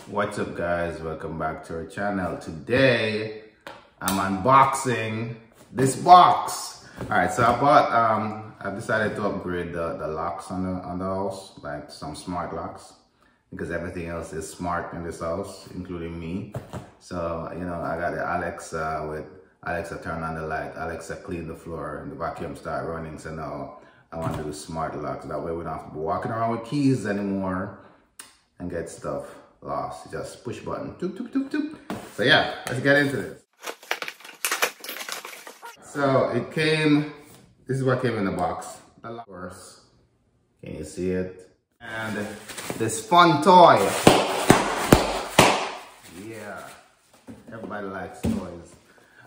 What's up, guys? Welcome back to our channel. Today I'm unboxing this box. All right, so I decided to upgrade the locks on the house, like some smart locks, because everything else is smart in this house, including me. So I got the Alexa with Alexa turn on the light, Alexa clean the floor, and the vacuum start running. So now I want to do smart locks. That way we don't have to be walking around with keys anymore and get stuff lost. Just push button. Toop, toop, toop, toop. So yeah, let's get into this. So this is what came in the box. The lock first. Can you see it? And this fun toy. Yeah, everybody likes toys.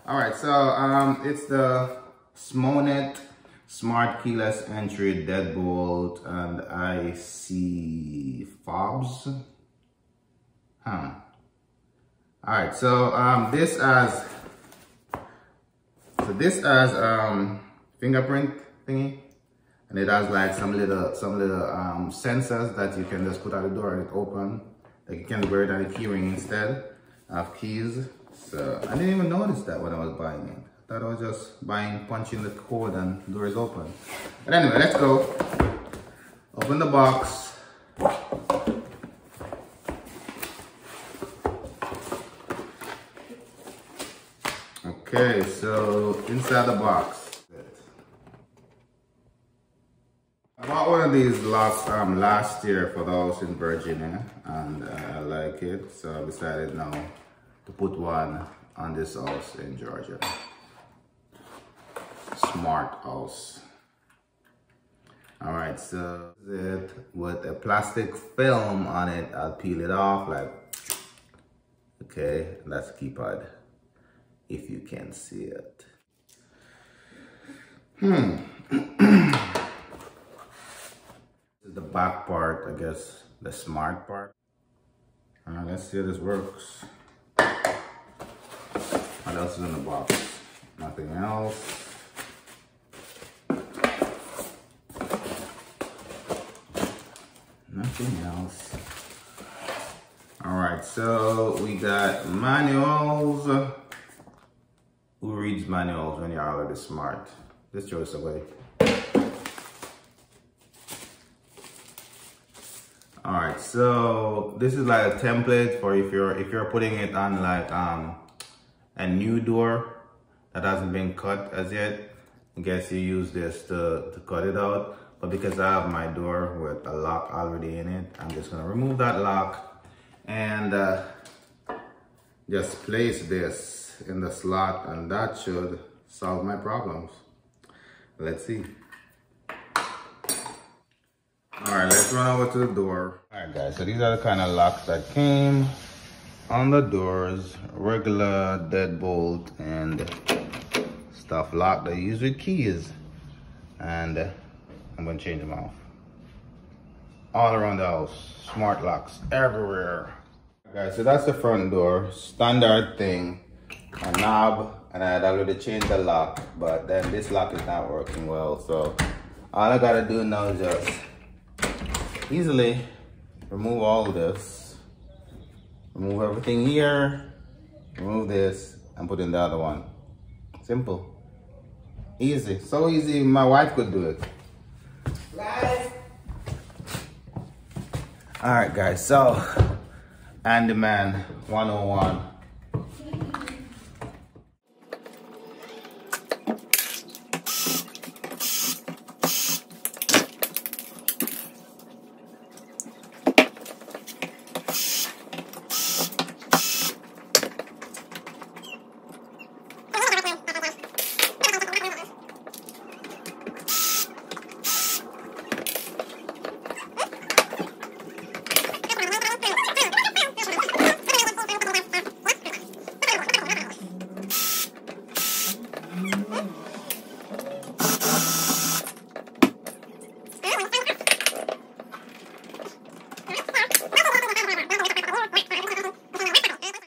All right, so it's the Smonet Smart Keyless Entry Deadbolt and IC fobs. All right, so this has fingerprint thingy, and it has like some little sensors that you can just put at the door and it open. Like you can wear it on a key ring instead of keys. So I didn't even notice that when I was buying it. I thought I was just punching the code and the door is open. But anyway, let's go. Open the box. Okay, so inside the box. I bought one of these locks last year for the house in Virginia, and I like it, so I decided now to put one on this house in Georgia. Smart house. All right, so this is it with a plastic film on it. I'll peel it off like, okay, that's the keypad, if you can see it. This is the back part, I guess, the smart part. All right, let's see how this works. What else is in the box? Nothing else. Nothing else. All right, so we got manuals. Who reads manuals when you're already smart? Just throw this away. All right, so this is like a template for if you're putting it on like a new door that hasn't been cut as yet. I guess you use this to cut it out. But because I have my door with a lock already in it, I'm just gonna remove that lock and just place this in the slot, and that should solve my problems. Let's see. All right, let's run over to the door. All right, guys, so these are the kind of locks that came on the doors. Regular deadbolt and stuff lock that you use with keys. And I'm gonna change them off. All around the house, smart locks everywhere. Guys, so that's the front door, standard thing. A knob, and I had already changed the lock, but then this lock is not working well. So all I gotta do now is just easily remove all of this, remove everything here, remove this, and put in the other one. Simple, easy, so easy my wife could do it. Guys. All right, guys, so Handyman 101.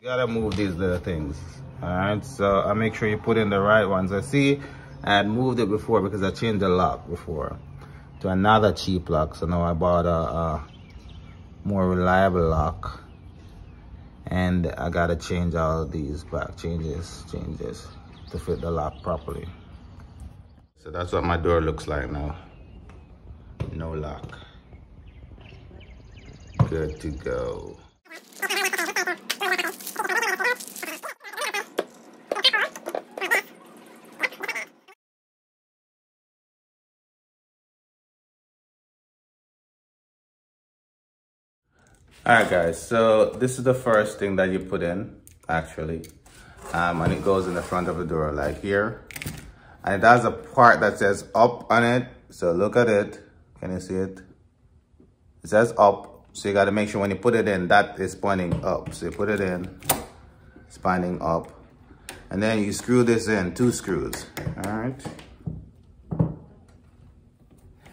You gotta move these little things. All right, so I make sure you put in the right ones. I see I had moved it before because I changed the lock before to another cheap lock. So now I bought a more reliable lock. and I gotta change all these back changes to fit the lock properly. So that's what my door looks like now. No lock. Good to go. All right, guys, so this is the first thing that you put in, actually. And it goes in the front of the door, like here. And it has a part that says up on it. So look at it. Can you see it? It says up. So you got to make sure when you put it in, that is pointing up. So you put it in, it's pointing up. And then you screw this in, 2 screws, all right?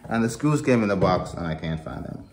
And the screws came in the box and I can't find them.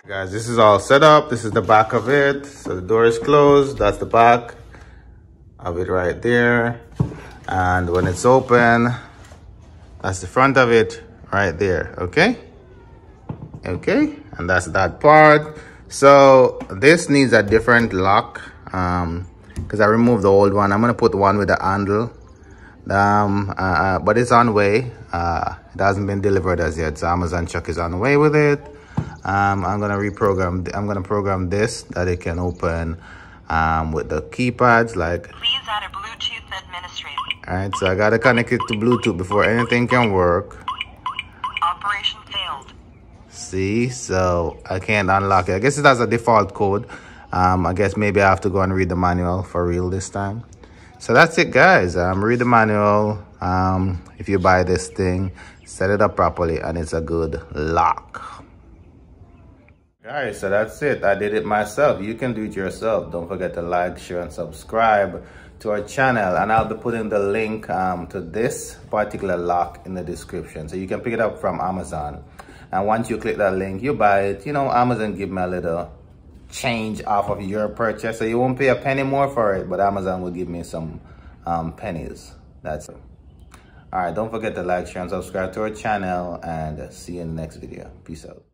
Guys, this is all set up. This is the back of it. So the door is closed. That's the back of it right there. And when it's open, that's the front of it right there. Okay? Okay? And that's that part. So this needs a different lock because I removed the old one. I'm going to put the one with the handle. But it's on way. It hasn't been delivered as yet. So Amazon truck is on the way with it. I'm gonna program this that it can open with the keypads, like. Please add a Bluetooth administrator. All right, so I gotta connect it to Bluetooth before anything can work. Operation failed. See, so I can't unlock it. I guess it has a default code. I guess maybe I have to go and read the manual for real this time. So that's it, guys. Read the manual. If you buy this thing, set it up properly, and it's a good lock. Guys, so that's it. I did it myself. You can do it yourself. Don't forget to like, share, and subscribe to our channel. And I'll be putting the link to this particular lock in the description. So you can pick it up from Amazon. And once you click that link, you buy it. You know, Amazon give me a little change off of your purchase. So you won't pay a penny more for it, but Amazon will give me some pennies. That's it. All right, don't forget to like, share, and subscribe to our channel. And see you in the next video. Peace out.